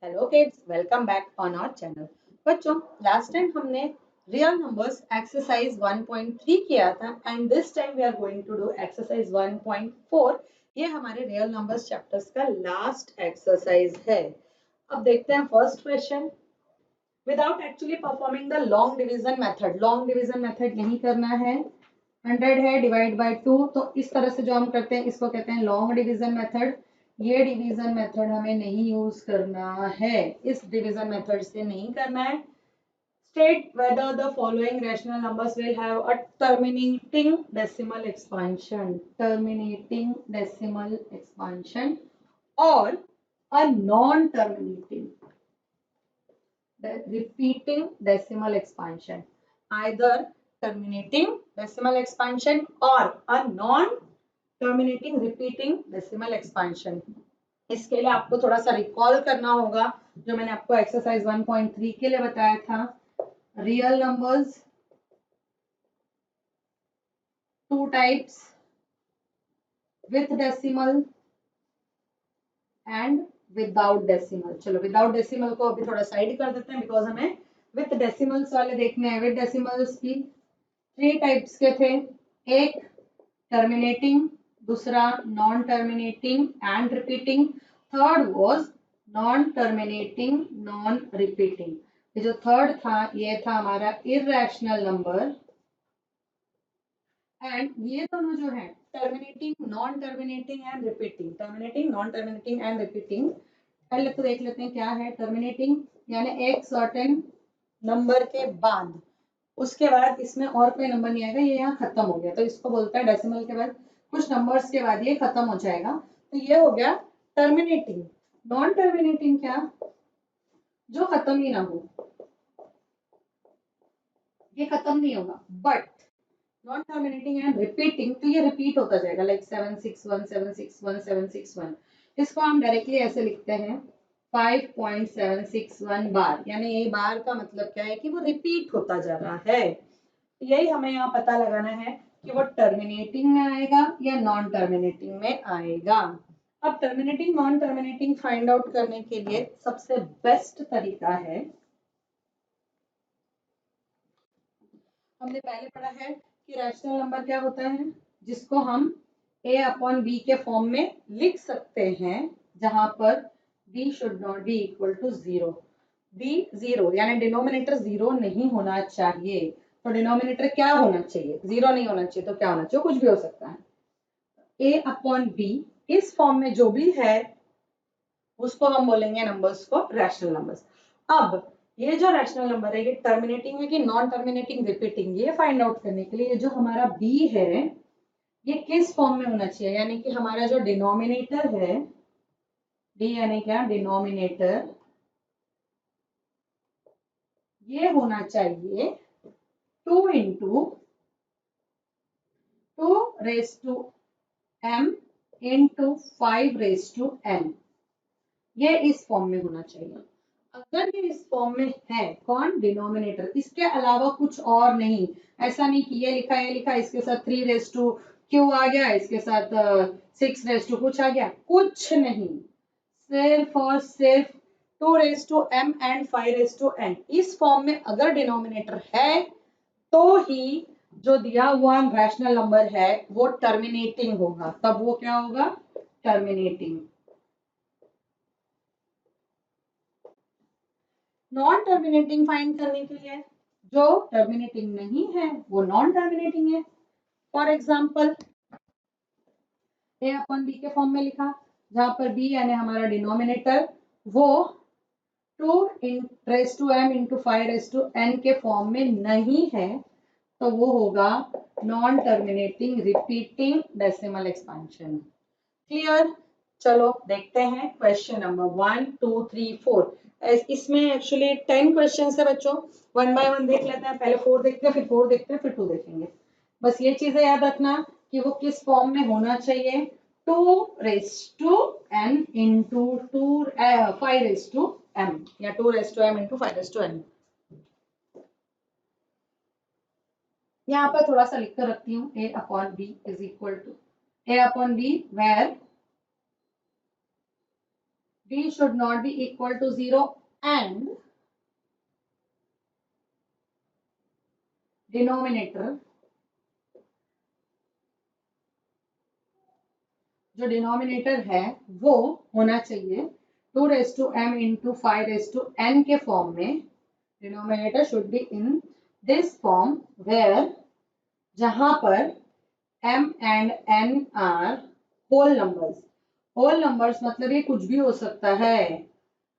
Hello kids, welcome back on our channel. बच्चों, last time हमने real numbers exercise 1.3 किया था and this time we are going to do exercise 1.4। ये हमारे real numbers chapters का last exercise है। अब देखते हैं first question. Without actually performing the long division method, long division method नहीं करना है। 100 है, डिवाइड बाय 2, तो इस तरह से जो हम करते हैं इसको कहते हैं लॉन्ग डिवीजन मेथड। ये डिवीजन मेथड हमें नहीं यूज करना है, इस डिवीजन मेथड से नहीं करना है। State whether the following rational numbers will have a terminating decimal expansion, terminating decimal expansion और a non terminating repeating decimal expansion, either terminating decimal expansion or a non terminating repeating decimal expansion। इसके लिए आपको थोड़ा सा recall करना होगा जो मैंने आपको एक्सरसाइज 1.3 के लिए बताया था। Real numbers two types, with decimal and without decimal. चलो विदाउट डेसिमल को अभी थोड़ा साइड कर देते हैं बिकॉज हमें विथ डेसिमल्स वाले देखने हैं। विथ डेसिमल्स की थ्री टाइप्स के थे, एक टर्मिनेटिंग, दूसरा non terminating and repeating, third was non terminating non repeating. ये जो थर्ड था ये था हमारा इररेशनल नंबर। एंड ये दोनों जो है terminating non terminating and repeating, terminating non terminating and repeating. पहले तो देख लेते हैं क्या है टर्मिनेटिंग, यानी एक सर्टेन नंबर के बाद, उसके बाद इसमें और कोई नंबर नहीं आएगा, ये यहाँ खत्म हो गया तो इसको बोलता है डेसिमल के बाद कुछ नंबर्स के बाद ये खत्म हो जाएगा, तो ये हो गया टर्मिनेटिंग। नॉन टर्मिनेटिंग क्या, जो खत्म ही ना हो, ये खत्म नहीं होगा। But non terminating and repeating, तो ये रिपीट होता जाएगा, लाइक 761 761 761। इसको हम डायरेक्टली ऐसे लिखते हैं 5.761 बार, यानी ये बार का मतलब क्या है कि वो रिपीट होता जा रहा है। यही हमें यहाँ पता लगाना है कि वो टर्मिनेटिंग में आएगा या नॉन टर्मिनेटिंग में आएगा। अब terminating non terminating find out करने के लिए सबसे बेस्ट तरीका है, हमने पहले पढ़ा है कि रैशनल नंबर क्या होता है, जिसको हम a अपॉन b के फॉर्म में लिख सकते हैं, जहां पर b should not be equal to zero. b zero यानी डिनोमिनेटर जीरो नहीं होना चाहिए। तो डिनोमिनेटर क्या होना चाहिए, जीरो नहीं होना चाहिए, तो क्या होना चाहिए, कुछ भी हो सकता है। a अपॉन b इस फॉर्म में जो भी है उसको हम बोलेंगे नंबर्स को रैशनल नंबर्स। अब ये जो रैशनल नंबर है ये टर्मिनेटिंग है कि नॉन टर्मिनेटिंग रिपीटिंग, ये फाइंड आउट करने के लिए ये जो हमारा b है ये किस फॉर्म में होना चाहिए, यानी कि हमारा जो डिनोमिनेटर है, d यानी क्या डिनोमिनेटर, ये होना चाहिए 2 into 2 raise to m into 5 raise to n, ये इस फॉर्म में होना चाहिए। अगर ये इस फॉर्म में है, कौन, डिनोमिनेटर, इसके अलावा कुछ और नहीं, ऐसा नहीं कि ये लिखा इसके साथ 3 रेज टू क्यू आ गया, इसके साथ 6 रेज टू कुछ आ गया, कुछ नहीं, सिर्फ और सिर्फ 2 raise to m and 5 raise to n, इस फॉर्म में अगर डिनोमिनेटर है तो ही जो दिया हुआ रैशनल नंबर है वो टर्मिनेटिंग होगा, तब वो क्या होगा, टर्मिनेटिंग। नॉन टर्मिनेटिंग फाइंड करने के लिए जो टर्मिनेटिंग नहीं है वो नॉन टर्मिनेटिंग है। For example a upon b के फॉर्म में लिखा, जहां पर बी यानी हमारा डिनोमिनेटर वो 2 raise to m into 5 raise to n के फॉर्म में नहीं है, तो वो होगा non terminating repeating decimal expansion. Clear. चलो देखते हैं क्वेश्चन नंबर 1 2 3 4। इसमें एक्चुअली 10 क्वेश्चन है बच्चों, वन बाय वन देख लेते हैं, पहले 4 देखते हैं, फिर 4 देखते हैं, फिर 2 देखेंगे। बस ये चीजें याद रखना कि वो किस फॉर्म में होना चाहिए, 2 raise to n into 5 raise to m या 2 raise to m into 5 raise to n। यहाँ पर थोड़ा सा लिख कर रखती हूँ, a upon b is equal to a upon b where d should not be equal to 0 and denominator, जो डिनोमिनेटर है वो होना चाहिए 2 raise to m into 5 raise to n के फॉर्म में. Denominator should be in this form where, जहां पर m and n are whole numbers. Whole numbers मतलब ये कुछ भी हो सकता है.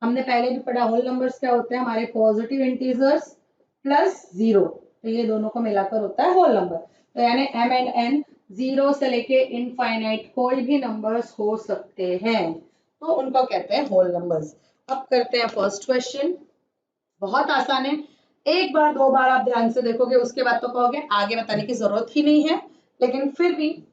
हमने पहले भी पढ़ा होल नंबर्स क्या होते हैं, हमारे पॉजिटिव इंटीजर्स प्लस 0, तो ये दोनों को मिलाकर होता है होल नंबर. तो यानी m एंड n 0 से लेके इनफाइनाइट कोई भी नंबर्स हो सकते हैं, तो उनको कहते हैं होल नंबर्स. अब करते हैं फर्स्ट क्वेश्चन. बहुत आसान है, एक बार दो बार आप ध्यान से देखोगे उसके बाद तो कहोगे आगे बताने की जरूरत ही नहीं है, लेकिन फिर भी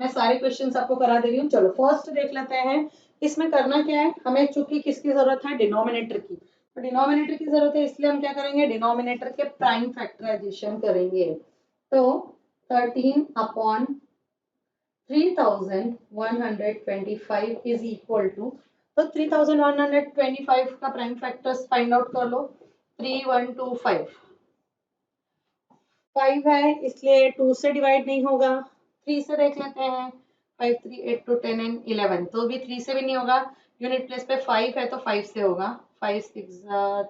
मैं सारे क्वेश्चंस आपको करा दे रही हूँ. चलो फर्स्ट देख लेते हैं. इसमें करना क्या है, हमें चूंकि किसकी जरूरत है, डिनोमिनेटर की. तो डिनोमिनेटर की जरूरत है, इसलिए हम क्या करेंगे, डिनोमिनेटर के प्राइम फैक्टराइजेशन करेंगे. तो 13 अपॉन 3125 इज इक्वल टू, तो 3125 का प्राइम फैक्टर्स फाइंड आउट कर लो. 3125 5 है इसलिए 2 से डिवाइड नहीं होगा. 3 से देख लेते हैं. 5 3 8 2 10 एंड 11, तो भी 3 से भी नहीं होगा. यूनिट प्लेस पे 5 है तो 5 से होगा. 5 6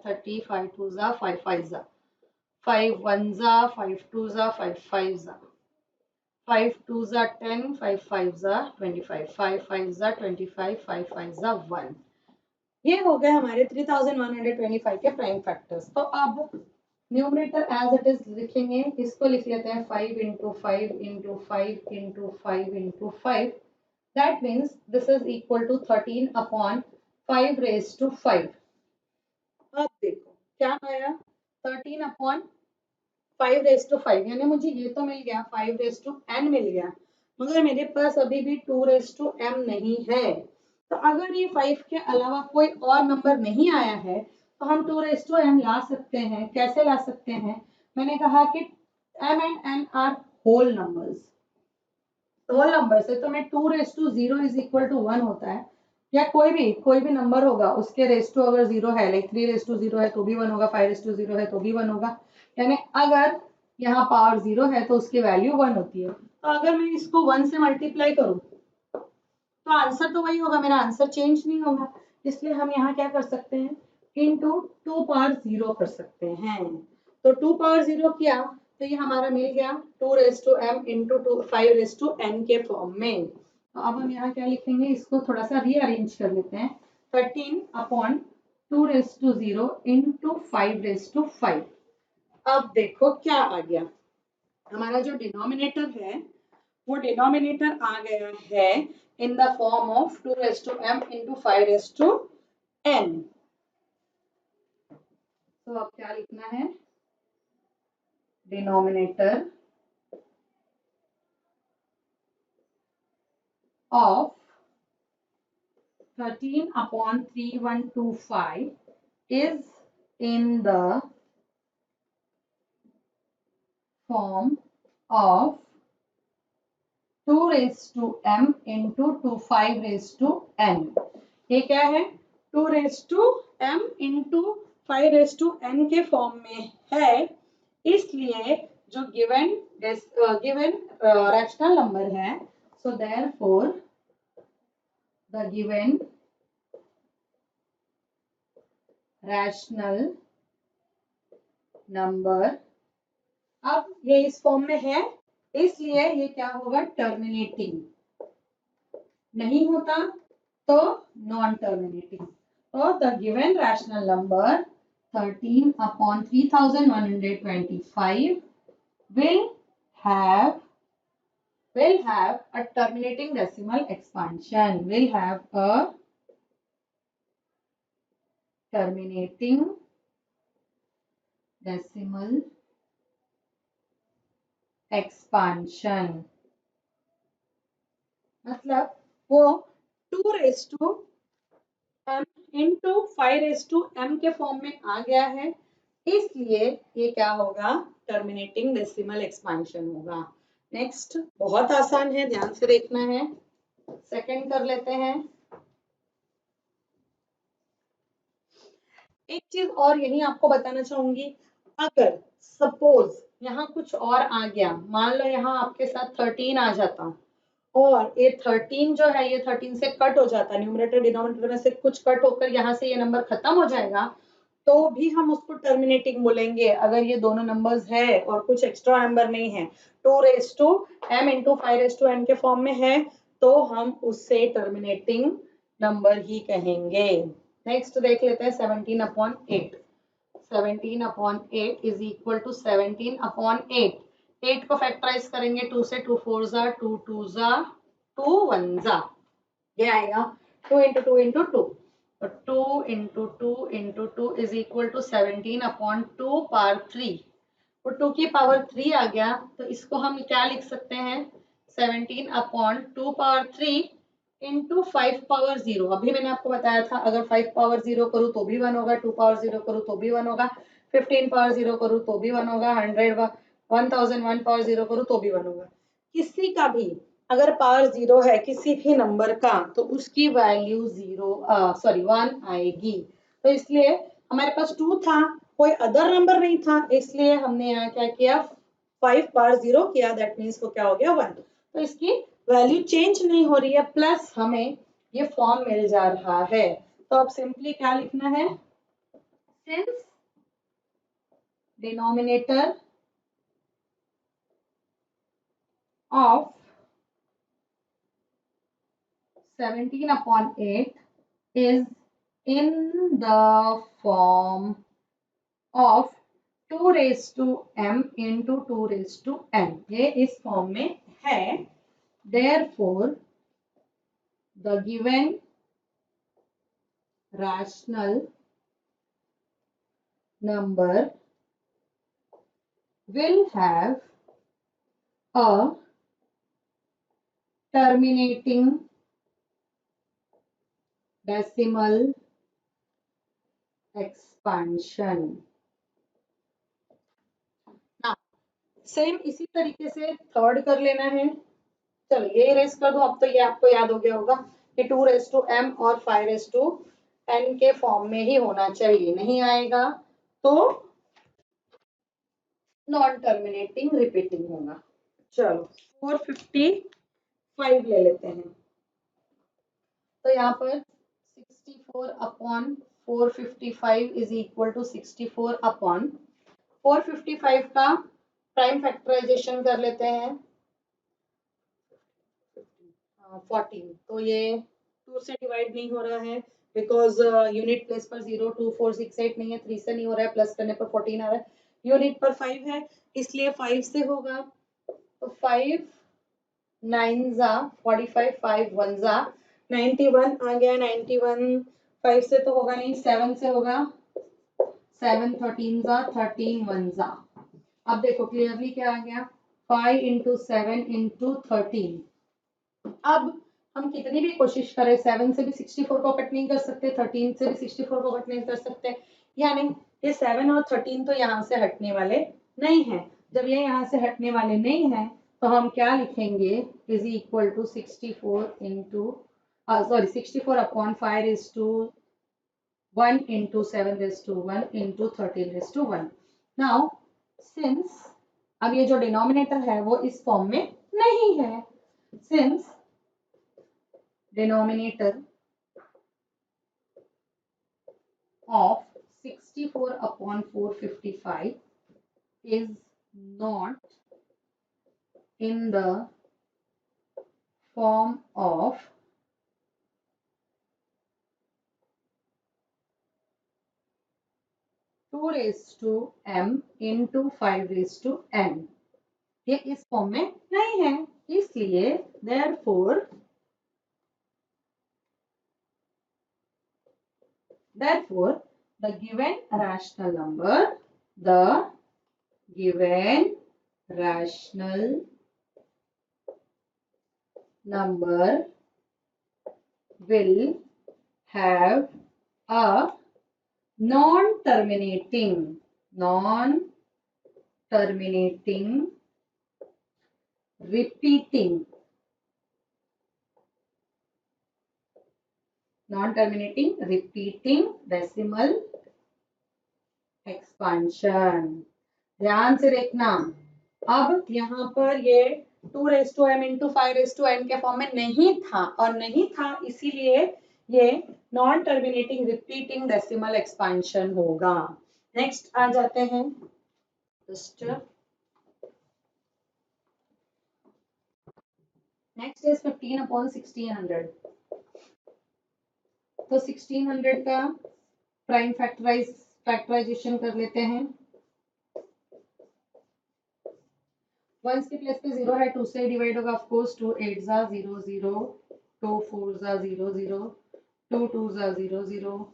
30, 5 2 5 5 5 1 5 2 5 5 5 2 10, 5 5 25, 5 5 25, 5 5 1. ये हो गए हमारे 3125 के प्राइम फैक्टर्स. तो अब न्यूमरेटर एज इट इज लिखेंगे. इसको लिख लेते हैं 5 into 5 into 5 into 5 into 5. That means this is equal to 13 upon 5 raise to 5. अब देखो क्या आया, 13 अपॉन 5 रेज टू 5, यानी मुझे ये तो मिल गया 5 रेज टू n मिल गया, मगर मेरे पास अभी भी 2 रेज टू m नहीं है. तो अगर ये 5 के अलावा कोई और नंबर नहीं आया है तो हम 2 रेज टू m ला सकते हैं. कैसे ला सकते हैं, मैंने कहा कि m and n are whole numbers. Whole number से तो मैं 2 raise to 0 is equal to 1 होता है, या कोई भी नंबर होगा उसके रेज टू अगर 0 है, लाइक 3 रेज टू 0 है तो भी 1 होगा, 5 रेज टू 0 है तो भी 1 होगा. यानी अगर यहाँ पावर 0 है तो उसकी वैल्यू 1 होती है. तो अगर मैं इसको 1 से मल्टीप्लाई करूं तो आंसर तो वही होगा, मेरा आंसर चेंज नहीं होगा. इसलिए हम यहाँ क्या कर सकते हैं, इनटू 2 पावर 0 कर सकते हैं. तो 2 पावर 0 किया तो ये हमारा मिल गया 2 raise to m into 5 raise to n के फॉर्म में. तो अब हम यहाँ क्या लिखेंगे, इसको थोड़ा सा रीअरेंज कर लेते हैं. 13 upon 2 raise to 0 into 5 raise to 5. अब देखो क्या आ गया, हमारा जो डिनोमिनेटर है वो डिनोमिनेटर आ गया है in the form of 2 raise to m into 5 raise to n. तो अब क्या लिखना है, denominator of 13 upon 3125 is in the form of 2 raised to m into 5 raised to n. ये क्या है, 2 raised to m into 5 raised to n के form में है, इसलिए जो गिवन रैशनल नंबर है, so therefore the given rational number, अब ये इस फॉर्म में है इसलिए ये क्या होगा, टर्मिनेटिंग. नहीं होता तो नॉन टर्मिनेटिंग. तो the given rational number 13 upon 3125 will have a terminating decimal expansion, will have a terminating decimal expansion. मतलब वो 2 raise to m into 5 raise to m के फॉर्म में आ गया है, इसलिए ये क्या होगा, टर्मिनेटिंग डेसिमल एक्सपेंशन होगा. नेक्स्ट बहुत आसान है, ध्यान से देखना है. सेकंड कर लेते हैं. एक चीज और यही आपको बताना चाहूंगी, अगर सपोज यहाँ कुछ और आ गया, मान लो यहाँ आपके साथ 13 आ जाता और ये 13 जो है ये 13 से कट हो जाता, न्यूमरेटर डिनोमिनेटर में से कुछ कट होकर यहाँ से ये नंबर खत्म हो जाएगा, तो भी हम उसको टर्मिनेटिंग बोलेंगे। अगर ये दोनों नंबर्स है और कुछ एक्स्ट्रा नंबर नहीं है, 2 raise to m into 5 raise to n के फॉर्म में है, तो हम उससे टर्मिनेटिंग नंबर ही कहेंगे। नेक्स्ट देख लेते हैं 17/8। 17/8 इज इक्वल टू 17/8। 8 को फैक्टराइज करेंगे 2 से, 2 4 जा, 2 2 जा, 2 1 जा, ये आएगा 2 इंटू 2 इंटू 2, तो 2 into 2 into 2 is equal to 17/2 power 3। और 2 की पावर 3 आ गया, तो इसको हम क्या लिख सकते हैं, 17/2 पावर 3 इंटू 5 पावर 0। अभी मैंने आपको बताया था अगर 5 पावर 0 करूँ तो भी 1 होगा, 2 पावर 0 करूँ तो भी 1 होगा, 15 पावर 0 करूँ तो भी 1 होगा, 100 1001 पावर 0 करूँ तो भी 1 होगा। किसी का भी अगर पावर 0 है किसी भी नंबर का, तो उसकी वैल्यू 1 आएगी। तो इसलिए हमारे पास 2 था, कोई अदर नंबर नहीं था, इसलिए हमने यहाँ क्या किया, 5 पावर 0 किया, दैट मीन्स वो क्या हो गया 1। तो इसकी वैल्यू चेंज नहीं हो रही है, प्लस हमें ये फॉर्म मिल जा रहा है। तो अब सिंपली क्या लिखना है, since denominator of 17/8 is in the form of 2 raised to m into 2 raised to n। ये इस फॉर्म में है। Therefore, the given rational number will have a terminating decimal expansion। ना सेम इसी तरीके से थर्ड कर लेना है। चलो ये इरेज कर दो, अब तो ये आपको याद हो गया होगा कि 2 रेज टू m और 5 रेज टू n के फॉर्म में ही होना चाहिए, नहीं आएगा तो नॉन टर्मिनेटिंग रिपीटिंग होगा। चलो 455 ले लेते हैं, तो यहाँ पर 64/455 इज इक्वल टू 64/455 का प्राइम फैक्टराइजेशन कर लेते हैं 14। तो ये 2 से डिवाइड नहीं हो रहा है बिकॉज यूनिट प्लेस पर 0 2 4 6 8 नहीं है, 3 से नहीं हो रहा है, प्लस करने पर 14 आ रहा है, यूनिट पर 5 है इसलिए 5 से होगा। तो 5 9 जा 45, 5 1 जा 91 आ गया, 91 5 से तो होगा नहीं, 7 से होगा, 7 13 जा 13 1 जा। अब देखो क्लियरली क्या आ गया, 5 इंटू 7 इंटू 13। अब हम कितनी भी कोशिश करें 7 से भी 64 को कट नहीं कर सकते, 13 से भी 64 को कट नहीं कर सकते, यानी ये 7 और 13 तो यहाँ से हटने वाले नहीं है। जब ये यहाँ से हटने वाले नहीं है तो हम क्या लिखेंगे, is equal to 64 into 64/5 is to 1 into 7 is to 1 into 13 is to 1। Now since अब ये जो डिनोमिनेटर है वो इस फॉर्म में नहीं है, since denominator of 64/455 is not in the form of 2 raised to m into 5 raised to n। ये इस फॉर्म में नहीं है, इसलिए therefore the given rational number will have a non-terminating repeating decimal expansion. ध्यान से देखना, अब यहाँ पर ये 2m इंटू 5n के फॉर्म में नहीं था, और नहीं था इसीलिए ये non terminating repeating decimal expansion होगा। नेक्स्ट आ जाते हैं, नेक्स्ट इज 15 अपॉन 1600। तो 1600 का प्राइम फैक्टराइजेशन कर लेते हैं। वंस के प्लेस पे 0 है, 2 से डिवाइड होगा ऑफ कोर्स। 2 8 जा 0 0, 2 4 जा 0 0, 2 2 जा 0 0,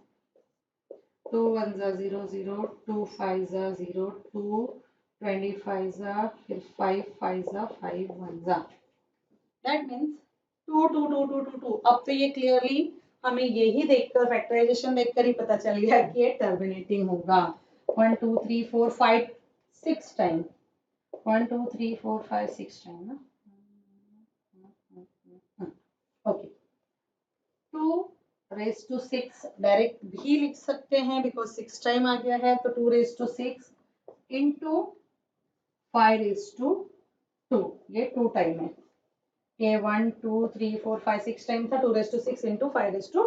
2 1 जा 0 0, 2 5 जा 0 2, 25 जा, फिर 5 5 जा 5 1 जा। That means 2 2 2 2 2 2। अब तो ये क्लियरली हमें यही देखकर, फैक्टराइजेशन देखकर ही पता चल गया कि ये टर्मिनेटिंग होगा। 1 2 3 4 5 6 टाइम, 1 2 3 4 5 6 टाइम ना। ओके, 2 रेज टू 6 डायरेक्ट भी लिख सकते हैं बिकॉज 6 टाइम आ गया है। तो 2 raise to 6 into 5 raise to 2, ये 2 टाइम है। ये 1 2 3 4 5 6 टाइम था। 2 raise to 6 into 5 raise to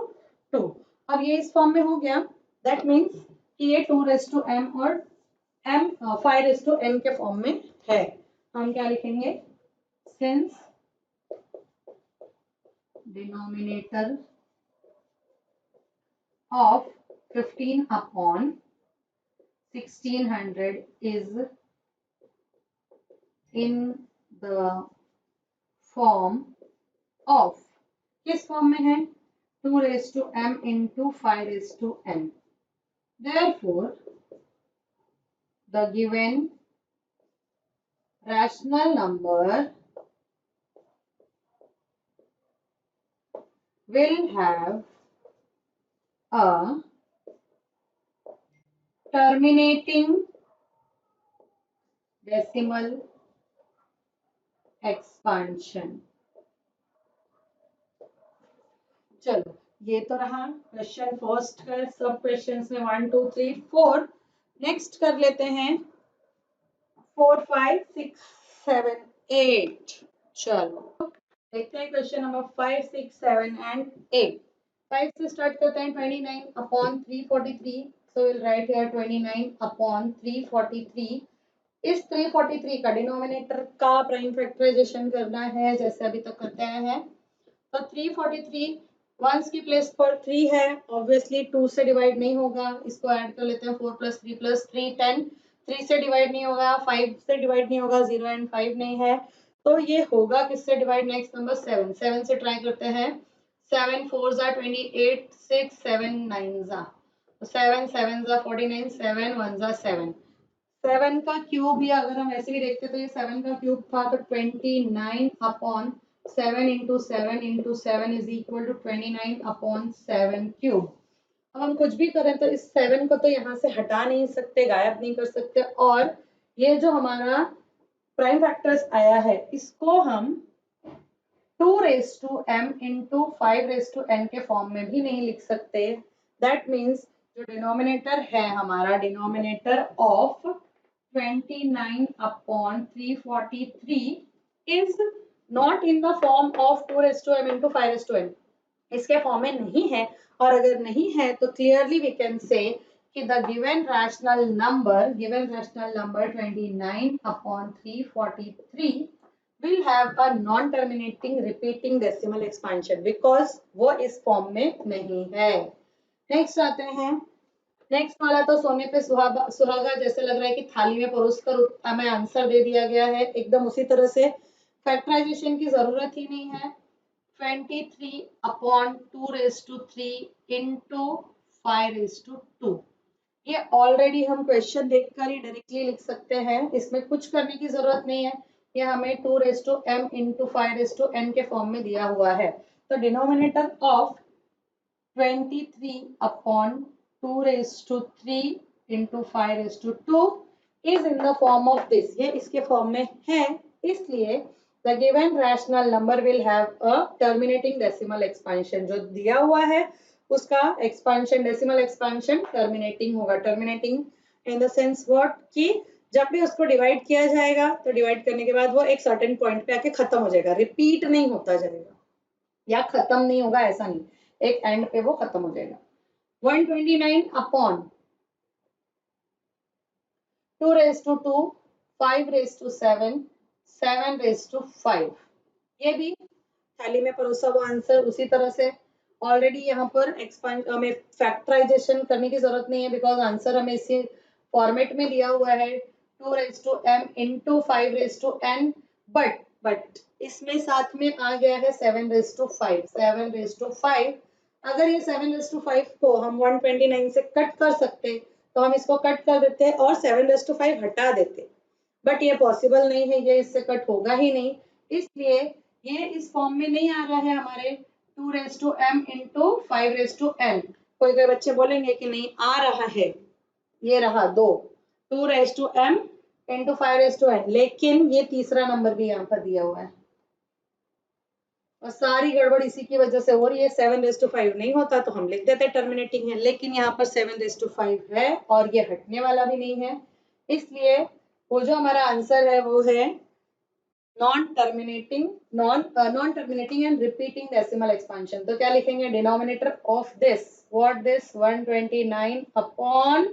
2। अब ये इस फॉर्म में हो गया। दैट मीन्स कि ये 2 रेज टू m और m 5 रेज टू n के फॉर्म में है। हम क्या लिखेंगे, since denominator of 15 upon 1600 is in the form of, किस फॉर्म में है, 2 raised to m into 5 raised to n. Therefore, the given rational number will have a terminating decimal expansion. चलो, ये तो रहा क्वेश्चन फर्स्ट का। सब क्वेश्चंस में 1 2 3 4। नेक्स्ट कर लेते हैं 4 5 6 7 8। चलो देखते हैं क्वेश्चन नंबर 5 6 7 एंड 8। 5 से स्टार्ट करते हैं। 29 upon 343। So will write here 29 upon 343। इस 343 का डिनोमिनेटर का प्राइम फैक्टराइजेशन करना है जैसे अभी तक करते आए हैं। तो 343 वंस की प्लेस पर 3 है, ऑब्वियसली 2 से डिवाइड नहीं होगा। इसको ऐड कर लेते हैं, 4 प्लस 3 10। 3 से डिवाइड नहीं होगा, 5 से डिवाइड नहीं होगा, 0 एंड 5 नहीं है। तो ये होगा किससे डिवाइड, नेक्स्ट नंबर 7। 7 से ट्राई करते हैं। 7 4 जा 28, 6 7 9 जा, 7 7 जा 49, 7 1 जा 7। 7 का क्यूब, या अगर हम ऐसे भी देखते तो ये 7 का क्यूब था, तो 29 upon 7 into 7 into 7 is equal to 29 upon 7 cube. अब हम कुछ भी करें तो इस 7 को तो यहाँ से हटा नहीं सकते, गायब नहीं कर सकते। और ये जो हमारा प्राइम फैक्टर्स आया है इसको हम 2 raise to m into 5 raise to n के फॉर्म में भी नहीं लिख सकते। दैट मीन्स जो डिनोमिनेटर है हमारा, denominator of 29 upon 343 is not in the form of 2 raised to m into 5 raised to n. इसके फॉर्म में नहीं है, और अगर नहीं है तो क्लियरली वी कैन से कि the given rational number 29 upon 343 will have a non terminating repeating decimal expansion because वो इस फॉर्म में नहीं है। नेक्स्ट आते हैं। नेक्स्ट वाला तो सोने पे सुहागा जैसे लग रहा है कि थाली में परोस कर हमें आंसर दे दिया गया है, एकदम उसी तरह से। फैक्टराइजेशन की जरूरत ही नहीं है। 23 upon 2 raise to 3 into 5 raise to 2, ये ऑलरेडी हम क्वेश्चन देखकर ही डायरेक्टली लिख सकते हैं, इसमें कुछ करने की जरूरत नहीं है। ये हमें 2 raise to m into 5 raise to n के फॉर्म में दिया हुआ है। तो denominator of 23 upon 2 raised to 3 into 5 raised to 2 is in the form of this. ये इसके फॉर्म में है, इसलिए the given rational number will have a terminating decimal expansion. जो दिया हुआ है उसका expansion, decimal expansion terminating होगा। terminating in the sense what कि जब भी उसको डिवाइड किया जाएगा तो डिवाइड करने के बाद वो एक सर्टेन पॉइंट पे आके खत्म हो जाएगा, रिपीट नहीं होता जाएगा या खत्म नहीं होगा ऐसा नहीं, एक एंड पे वो खत्म हो जाएगा। 129 upon 2 raised to 2, 5 raised to 7, 7 raised to 5। ये भी थाली में परोसा हुआ आंसर उसी तरह से। ऑलरेडी यहाँ पर एक्सपांड हमें फैक्टराइजेशन करने की जरूरत नहीं है बिकॉज आंसर हमें इसी फॉर्मेट में दिया हुआ है 2 raised to m into 5 raised to n, but इसमें साथ में आ गया है 7 raised to 5, 7 raised to 5। अगर ये 7 raised to 5 को हम 129 से कट कर सकते तो हम इसको कट कर देते और 7 raised to 5 हटा देते, बट ये पॉसिबल नहीं है, ये इससे कट होगा ही नहीं, इसलिए ये इस फॉर्म में नहीं आ रहा है हमारे 2 raised to m into 5 raised to n। कोई कोई बच्चे बोलेंगे कि नहीं आ रहा है, ये रहा 2 raised to m into 5 raised to n, लेकिन ये तीसरा नंबर भी यहाँ पर दिया हुआ है और सारी गड़बड़ इसी की वजह से हो रही है। 7 raised to 5 नहीं होता तो हम लिख देते टर्मिनेटिंग है, लेकिन यहाँ पर 7 raised to 5 है और ये हटने वाला भी नहीं है, इसलिए वो जो हमारा आंसर है वो है non terminating and repeating decimal expansion. तो क्या लिखेंगे denominator of this, what this 129 upon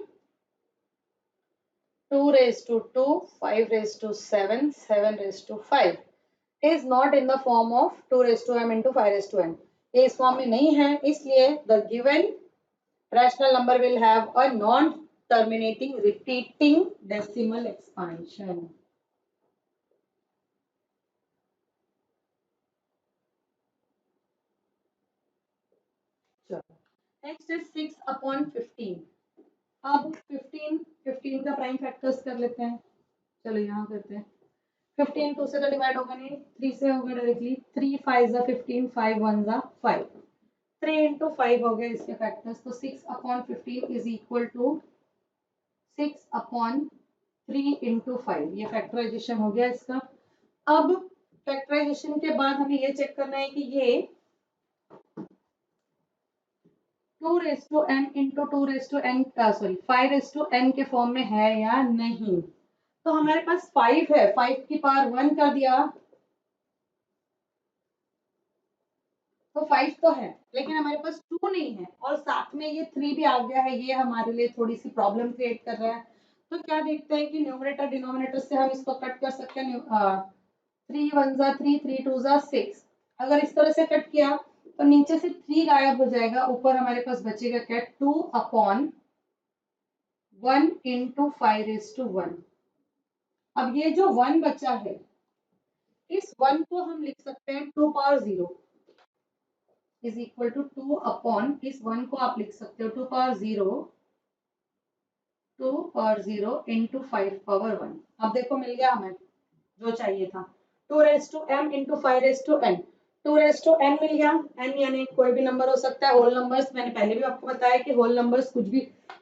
2 raised to 2, 5 raised to 7, 7 raised to 5 is not in the form of 2 raised to m into 5 raised to n। ये इस form में नहीं है, इसलिए the given rational number will have a non terminating repeating decimal expansion। Next is 6 upon 15। अब 15 का prime factors कर लेते हैं, चलो यहाँ करते हैं। 15 2 से तो डिवाइड होगा नहीं, 3 से होगा डायरेक्टली, 3 5 जा 15, 5 1 जा 5, 3 into 5 हो गए इसके फैक्टर्स, तो 6 upon 15 is equal to 6 upon 3 into 5, ये फैक्टराइजेशन हो गया इसका। अब फैक्टराइजेशन के बाद हमें ये चेक करना है कि ये 2 raised to m into 2 raised to n 5 raised to n के फॉर्म में है या नहीं। तो हमारे पास 5 है, 5 की पावर 1 कर दिया तो 5 तो है, लेकिन हमारे पास 2 नहीं है और साथ में ये 3 भी आ गया है, ये हमारे लिए थोड़ी सी प्रॉब्लम क्रिएट कर रहा है। तो क्या देखते हैं कि न्यूमरेटर डिनोमिनेटर से हम इसको कट कर सकते हैं। 3 1 जा 3, 3 2 जा 6। अगर इस तरह से कट किया तो नीचे से 3 गायब हो जाएगा, ऊपर हमारे पास बचेगा क्या 2 अपॉन 1 into 5 raised to 1। अब ये जो 1 बचा है इस 1 को हम लिख सकते हैं 2 power 0 is equal to 2 upon, इस 1 को आप लिख सकते हो 2 पावर 0 इंटू 5 पावर 1। अब देखो मिल गया हमें जो चाहिए था, 2 raised to m into 5 raised to n। 2 raised to n मिल गया, n यानी कोई भी नंबर हो सकता है, होल नंबर्स मैंने पहले भी आपको बताया कि होल नंबर्स कुछ भी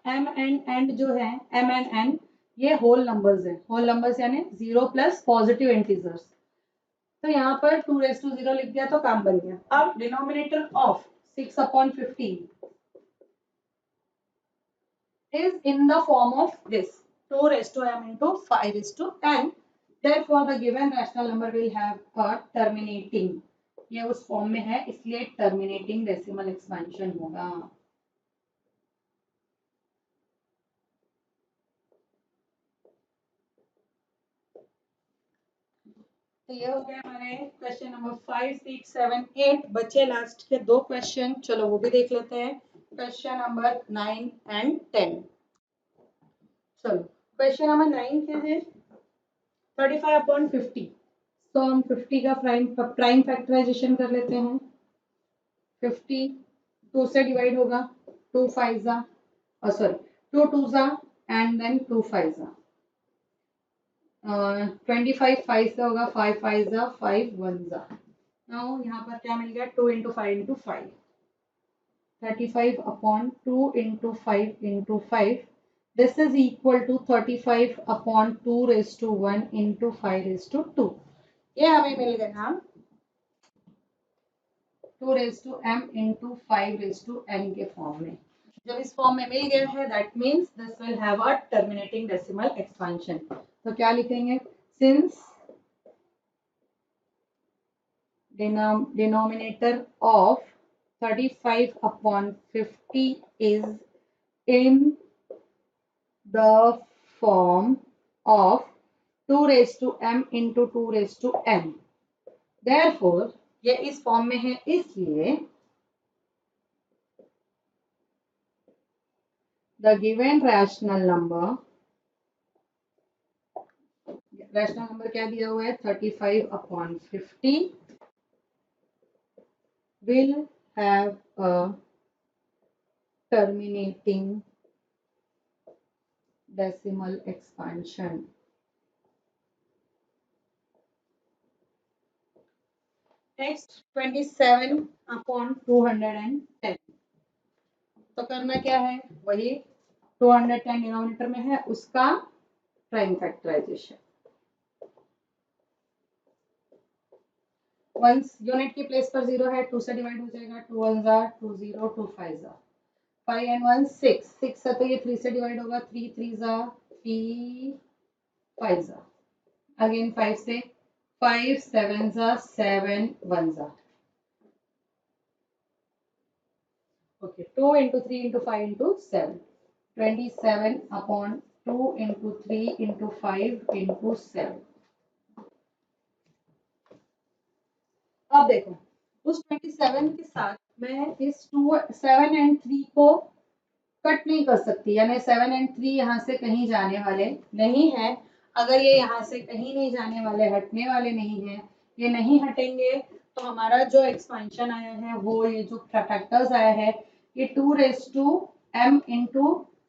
m एंड जो है m एंड n ये होल नंबर्स है, होल नंबर्स यानी 0 प्लस पॉजिटिव इंटीजर्स। तो यहाँ पर 2 raised to 0 लिख दिया तो काम बन गया। अब denominator of 6 upon 15 is in the form of this 2 raised to m into 5 raised to n, therefore the given rational number will have a terminating, ये उस फॉर्म में है इसलिए टर्मिनेटिंग डेसिमल एक्सपेंशन होगा। तो ये हो गए हमारे क्वेश्चन नंबर 5 6 7 8, बचे लास्ट के 2 क्वेश्चन, चलो वो भी देख लेते हैं। Question number 9 and 10। चलो क्वेश्चन नंबर 9 क्या है, 35 अपॉन 50। तो हम 50 का प्राइम फैक्टराइजेशन कर लेते हैं। 50 2 से डिवाइड होगा, 2 5 जा सॉरी 2 2 जा एंड देन 2 5 जा, 25 5 से होगा, 5 5 जा 5 1 जा। नाउ यहाँ पर क्या मिल गया 2 into 5 into 5, 35 upon 2 into 5 into 5, this is equal to 35 upon 2 raised to 1 into 5 raised to 2। ये हमें मिल गया 2 raised to m into 5 raised to n के फॉर्म में। जब इस फॉर्म में मिल गया है that means this will have a terminating decimal expansion. तो क्या लिखेंगे, since denominator of 35/50 is in the form of 2 raised to m into 2 raised to n, therefore ये इस फॉर्म में है इसलिए the given rational number क्या दिया हुआ है 35/50 will have a terminating decimal expansion. Next 27/210, तो करना क्या है, वही 210 डिनोमिनेटर में है उसका प्राइम फैक्टराइजेशन। वंस यूनिट की प्लेस पर 0 है 2 से डिवाइड हो जाएगा, 2 1 जा 2 0 2 5 जा 5 and 1 6 6 है तो ये 3 से डिवाइड होगा, 3 3 जा 3 5 जा अगेन 5 से 5 7 जा 7 1 जा okay 2 into 3 into 5 into 7 27/2 into 3 into 5 into 7। अब देखो उस 27 के साथ मैं इस 2 7 and 3 को कट नहीं कर सकती, यानी 7 and 3 यहाँ से कहीं जाने वाले नहीं है। अगर ये यहाँ से कहीं नहीं जाने वाले, हटने वाले नहीं है, ये नहीं हटेंगे तो हमारा जो एक्सपेंशन आया है वो ये जो फैक्टर्स आया है ये 2 raised to m into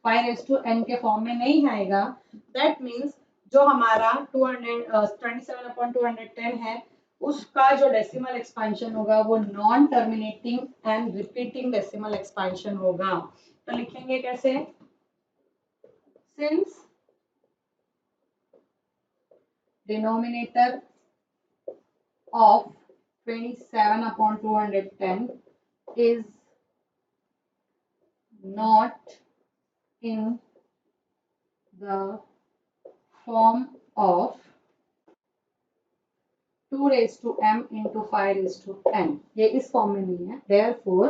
5 raised to n के फॉर्म में नहीं आएगा। दैट मीन्स जो हमारा 27/210 है उसका जो डेसिमल एक्सपेंशन होगा वो non terminating and repeating decimal expansion होगा। तो लिखेंगे कैसे, since denominator of 27/210 is not in the form of 2 raised to m into 5 raised to n, ये इस फॉर्म में नहीं है, therefore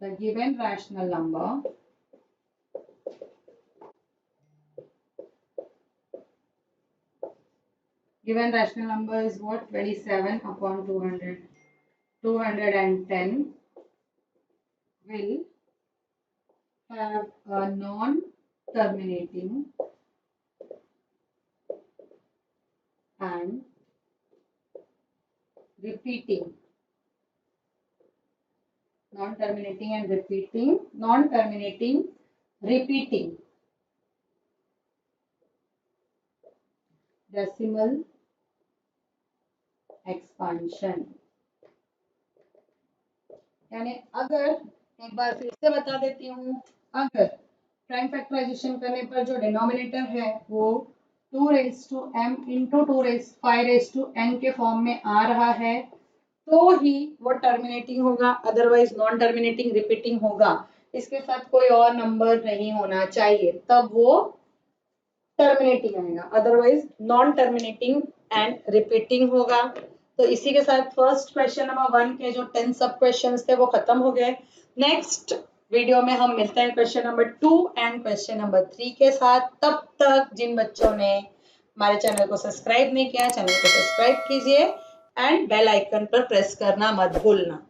the given rational number is what, 27/210 will have a non-terminating and repeating decimal expansion। यानी अगर एक बार फिर से बता देती हूँ, अगर प्राइम फैक्टराइजेशन करने पर जो डिनोमिनेटर है वो 2 raised to m into 5 raised to n के फॉर्म में आ रहा है तो ही वो टर्मिनेटिंग होगा, अदरवाइज नॉन टर्मिनेटिंग रिपीटिंग होगा। इसके साथ कोई और नंबर नहीं होना चाहिए तब वो टर्मिनेटिंग आएगा, otherwise non terminating and repeating होगा। तो इसी के साथ फर्स्ट क्वेश्चन नंबर 1 के जो 10 सब क्वेश्चंस थे वो खत्म हो गए। नेक्स्ट वीडियो में हम मिलते हैं question number 2 and question number 3 के साथ। तब तक जिन बच्चों ने हमारे चैनल को सब्सक्राइब नहीं किया, चैनल को सब्सक्राइब कीजिए एंड बेल आइकन पर प्रेस करना मत भूलना।